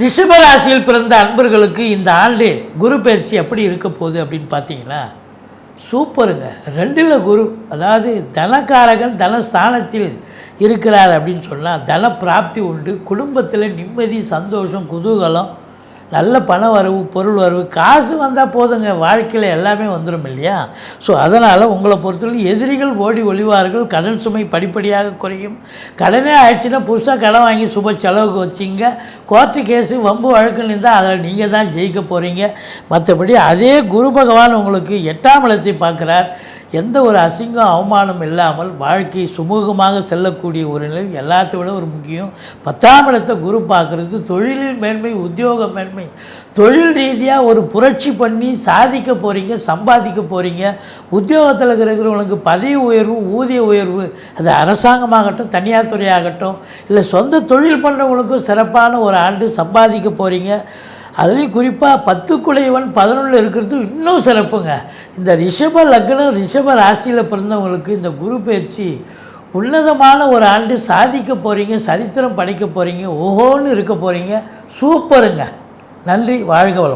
ரிஷபராசியில் பிறந்த அன்பர்களுக்கு இந்த ஆண்டு குரு பயிற்சி எப்படி இருக்க போகுது அப்படின்னு பார்த்தீங்கன்னா சூப்பருங்க. 2ல் குரு, அதாவது தனக்காரகன் தனஸ்தானத்தில் இருக்கிறார் அப்படின்னு சொன்னால் தன பிராப்தி உண்டு. குடும்பத்தில் நிம்மதி, சந்தோஷம், குதூகலம், நல்ல பண வரவு, பொருள் வரவு, காசு வந்தால் போதுங்க, வாழ்க்கையில் எல்லாமே வந்துடும் இல்லையா? ஸோ அதனால் உங்களை பொறுத்தவரை எதிரிகள் ஓடி ஒளிவார்கள். கடன் சுமை படிப்படியாக குறையும். கடனே ஆயிடுச்சுன்னா புதுசாக கடன் வாங்கி சுப செலவுக்கு வச்சிங்க. கோர்ட்டு கேஸு வம்பு வழக்கு நின்றால் அதில் நீங்கள் தான் ஜெயிக்க போகிறீங்க. மற்றபடி அதே குரு பகவான் உங்களுக்கு 8ஆம் இடத்தை பார்க்குறார். எந்த ஒரு அசிங்கம் அவமானம் இல்லாமல் வாழ்க்கை சுமூகமாக செல்லக்கூடிய ஒரு நிலை எல்லாத்தை விட ஒரு முக்கியம். 10ஆம் இடத்தை குரு பார்க்குறது தொழிலில் மேன்மை, உத்தியோக மேன்மை, தொழில் ரீதியாக ஒரு புரட்சி பண்ணி சாதிக்க போகிறீங்க, சம்பாதிக்க போகிறீங்க. உத்தியோகத்தில் இருக்கிறவங்களுக்கு பதவி உயர்வு, ஊதிய உயர்வு, அது அரசாங்கமாகட்டும், தனியார் துறையாகட்டும், இல்லை சொந்த தொழில் பண்ணுறவங்களுக்கும் சிறப்பான ஒரு ஆண்டு சம்பாதிக்க போகிறீங்க. அதுலேயும் குறிப்பாக 10க்குடையவன் 11 இருக்கிறது இன்னும் சிறப்புங்க. இந்த ரிஷப லக்னம், ரிஷப ராசியில் பிறந்தவங்களுக்கு இந்த குரு பயிற்சி உன்னதமான ஒரு ஆண்டு. சாதிக்க போகிறீங்க, சரித்திரம் படைக்க போகிறீங்க, ஓஹோன்னு இருக்க போகிறீங்க. சூப்பருங்க. நன்றி. வாழ்க வளம்.